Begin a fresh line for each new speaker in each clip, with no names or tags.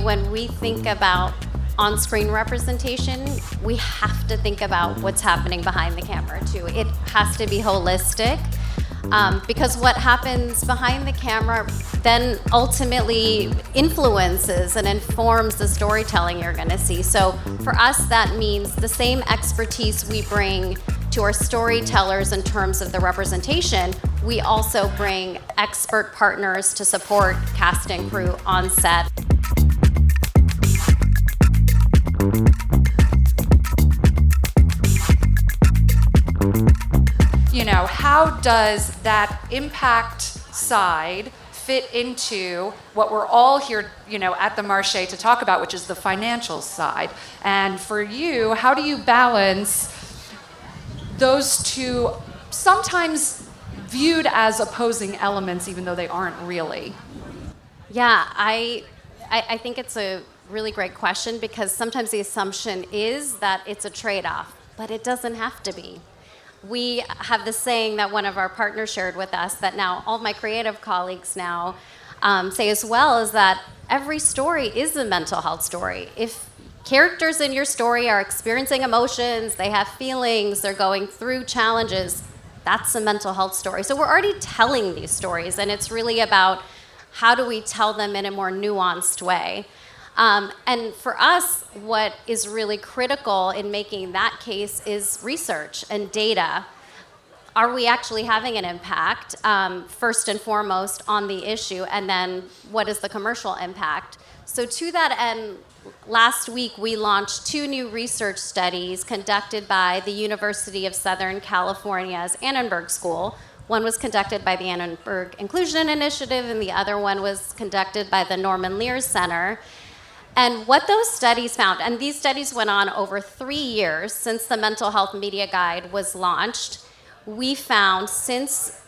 when we think about on-screen representation, we have to think about what's happening behind the camera too. It has to be holistic, because what happens behind the camera then ultimately influences and informs the storytelling you're going to see. So for us, that means the same expertise we bring to our storytellers in terms of the representation, we also bring expert partners to support cast and crew on set.
You know, how does that impact side fit into what we're all here, you know, at the Marché to talk about, which is the financial side? And for you, how do you balance those two, sometimes viewed as opposing elements, even though they aren't really?
Yeah, I think it's a really great question, because sometimes the assumption is that it's a trade-off, but it doesn't have to be. We have this saying that one of our partners shared with us that now all my creative colleagues now say as well, is that every story is a mental health story. If characters in your story are experiencing emotions, they have feelings, they're going through challenges, that's a mental health story. So we're already telling these stories, and it's really about how do we tell them in a more nuanced way. And for us, what is really critical in making that case is research and data. Are we actually having an impact, first and foremost, on the issue, and then what is the commercial impact? So to that end, last week we launched 2 new research studies conducted by the University of Southern California's Annenberg School. One was conducted by the Annenberg Inclusion Initiative, and the other one was conducted by the Norman Lear Center. And what those studies found, and these studies went on over 3 years since the Mental Health Media Guide was launched, we found since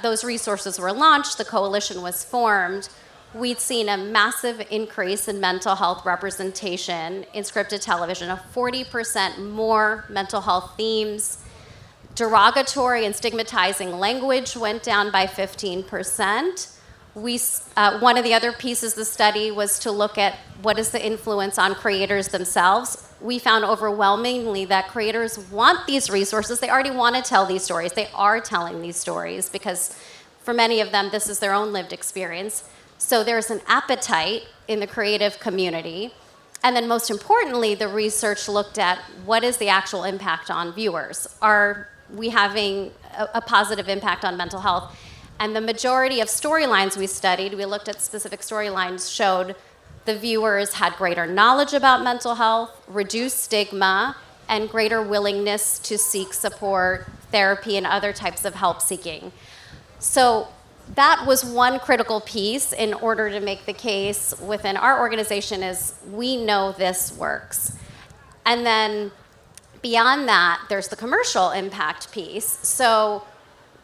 those resources were launched, the coalition was formed, we'd seen a massive increase in mental health representation in scripted television, of 40% more mental health themes. Derogatory and stigmatizing language went down by 15%. One of the other pieces of the study was to look at what is the influence on creators themselves. We found overwhelmingly that creators want these resources. They already want to tell these stories. They are telling these stories because for many of them, this is their own lived experience. So there's an appetite in the creative community. And then most importantly, the research looked at what is the actual impact on viewers. Are we having a positive impact on mental health? And the majority of storylines we studied, we looked at specific storylines, showed the viewers had greater knowledge about mental health, reduced stigma, and greater willingness to seek support, therapy, and other types of help seeking. So that was one critical piece in order to make the case within our organization, is we know this works. And then beyond that, there's the commercial impact piece. So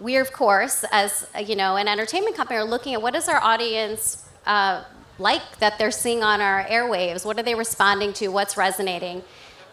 we, of course, as an entertainment company, are looking at what is our audience like that they're seeing on our airwaves? What are they responding to? What's resonating?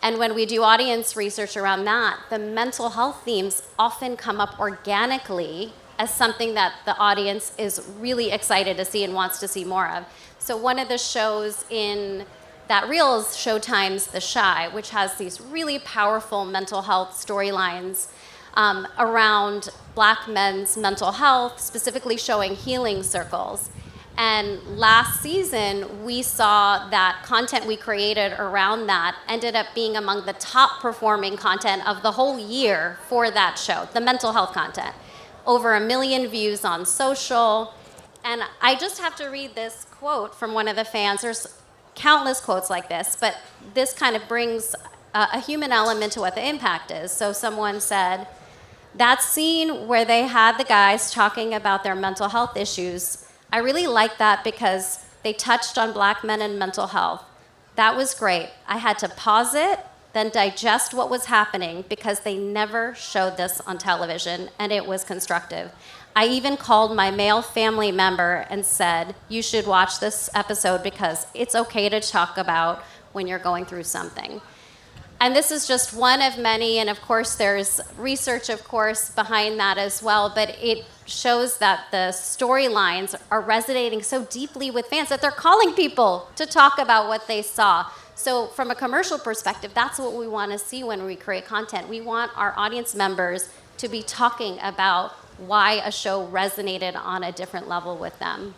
And when we do audience research around that, the mental health themes often come up organically as something that the audience is really excited to see and wants to see more of. So one of the shows in that reel is Showtime's The Shy, which has these really powerful mental health storylines around Black men's mental health, specifically showing healing circles. And last season, we saw that content we created around that ended up being among the top performing content of the whole year for that show, the mental health content. Over 1 million views on social. And I just have to read this quote from one of the fans. There's countless quotes like this, but this kind of brings a human element to what the impact is. So someone said, that scene where they had the guys talking about their mental health issues, I really liked that because they touched on Black men and mental health. That was great. I had to pause it, then digest what was happening because they never showed this on television, and it was constructive. I even called my male family member and said, you should watch this episode because it's okay to talk about when you're going through something. And this is just one of many, and of course there's research, of course, behind that as well, but it shows that the storylines are resonating so deeply with fans that they're calling people to talk about what they saw. So from a commercial perspective, that's what we want to see when we create content. We want our audience members to be talking about why a show resonated on a different level with them.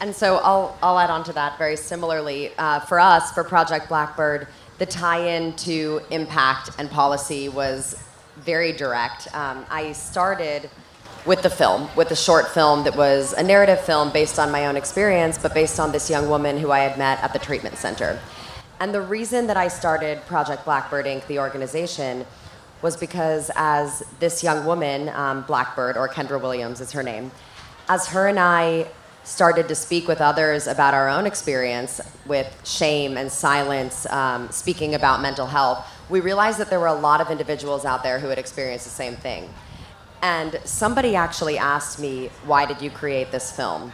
And so I'll add on to that very similarly. For us, for Project Blackbird, the tie-in to impACT and policy was very direct. I started with the film, with a short film that was a narrative film based on my own experience, but based on this young woman who I had met at the treatment center. And the reason that I started Project Blackbird Inc., the organization, was because as this young woman, Blackbird, or Kendra Williams is her name, as her and I started to speak with others about our own experience with shame and silence, speaking about mental health, we realized that there were a lot of individuals out there who had experienced the same thing. And somebody actually asked me, why did you create this film?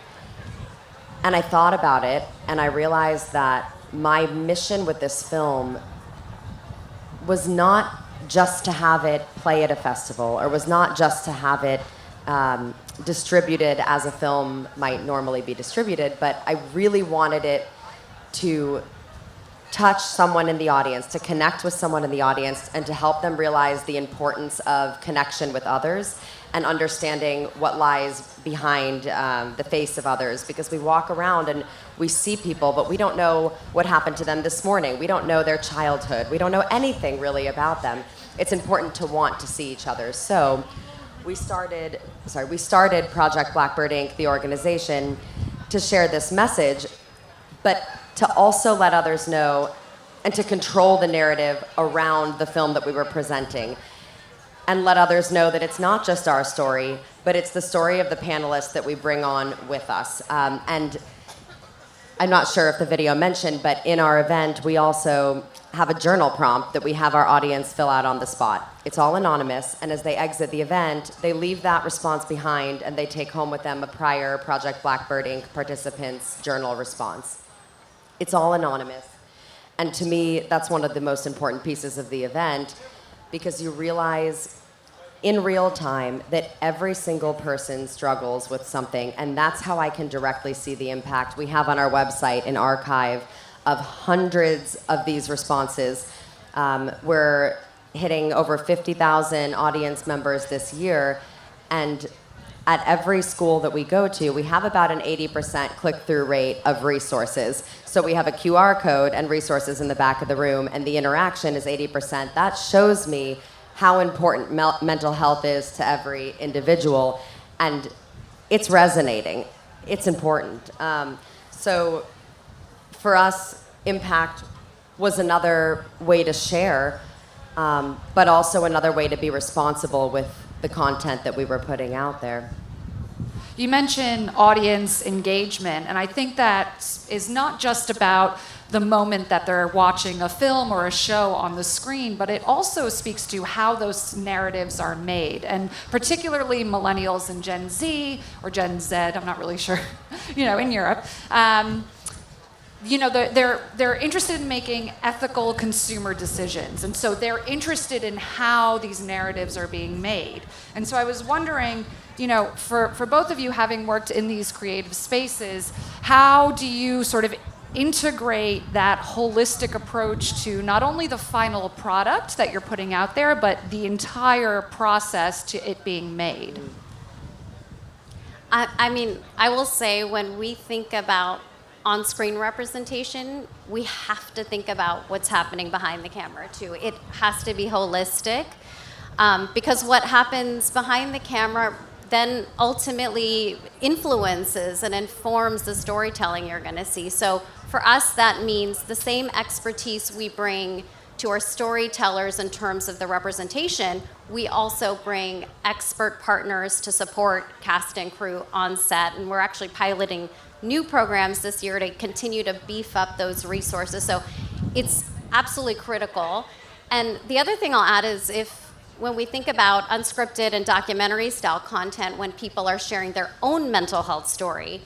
And I thought about it, and I realized that my mission with this film was not just to have it play at a festival, or was not just to have it distributed as a film might normally be distributed, but I really wanted it to touch someone in the audience, to connect with someone in the audience, and to help them realize the importance of connection with others and understanding what lies behind the face of others. Because we walk around and we see people, but we don't know what happened to them this morning. We don't know their childhood. We don't know anything really about them. It's important to want to see each other. So we started Project Blackbird Inc., the organization, to share this message, but to also let others know and to control the narrative around the film that we were presenting, and let others know that it's not just our story, but it's the story of the panelists that we bring on with us. And I'm not sure if the video mentioned, but in our event, we also have a journal prompt that we have our audience fill out on the spot. It's all anonymous, and as they exit the event, they leave that response behind and they take home with them a prior Project Blackbird Inc. participant's journal response. It's all anonymous. And to me, that's one of the most important pieces of the event, because you realize in real time that every single person struggles with something, and that's how I can directly see the impact. We have on our website an archive of hundreds of these responses. We're hitting over 50,000 audience members this year, and at every school that we go to, we have about an 80% click-through rate of resources. So we have a QR code and resources in the back of the room, and the interaction is 80%. That shows me how important mental health is to every individual, and it's resonating. It's important. So for us, impACT was another way to share, but also another way to be responsible with the content that we were putting out there.
You mentioned audience engagement, and I think that is not just about the moment that they're watching a film or a show on the screen, but it also speaks to how those narratives are made. And particularly millennials and Gen Z, or Gen Z, I'm not really sure, in Europe, they're interested in making ethical consumer decisions. And so they're interested in how these narratives are being made. And so I was wondering, for both of you having worked in these creative spaces, how do you sort of integrate that holistic approach to not only the final product that you're putting out there, but the entire process to it being made?
I will say, when we think about on-screen representation, we have to think about what's happening behind the camera too. It has to be holistic, because what happens behind the camera then ultimately influences and informs the storytelling you're going to see. So for us, that means the same expertise we bring to our storytellers in terms of the representation, we also bring expert partners to support cast and crew on set. And we're actually piloting new programs this year to continue to beef up those resources. So it's absolutely critical. And the other thing I'll add is, when we think about unscripted and documentary style content, when people are sharing their own mental health story,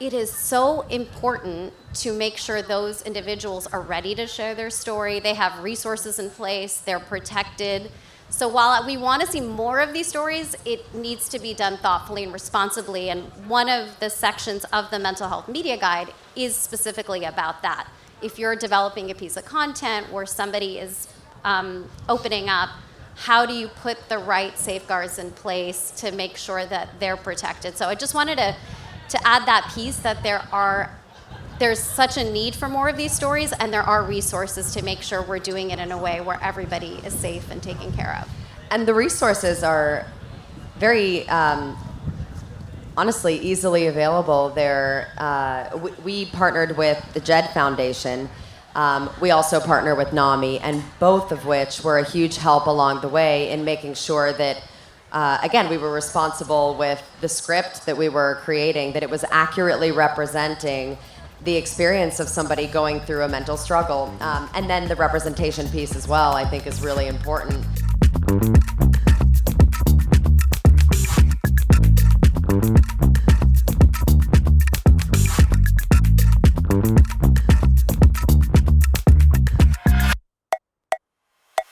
it is so important to make sure those individuals are ready to share their story. They have resources in place, they're protected. So while we want to see more of these stories, it needs to be done thoughtfully and responsibly. And one of the sections of the Mental Health Media Guide is specifically about that. If you're developing a piece of content where somebody is opening up, how do you put the right safeguards in place to make sure that they're protected? So I just wanted to add that piece that there's such a need for more of these stories, and there are resources to make sure we're doing it in a way where everybody is safe and taken care of.
And the resources are very, honestly, easily available. We partnered with the JED Foundation. We also partner with NAMI, and both of which were a huge help along the way in making sure that, again, we were responsible with the script that we were creating, that it was accurately representing the experience of somebody going through a mental struggle. And then the representation piece as well, I think, is really important.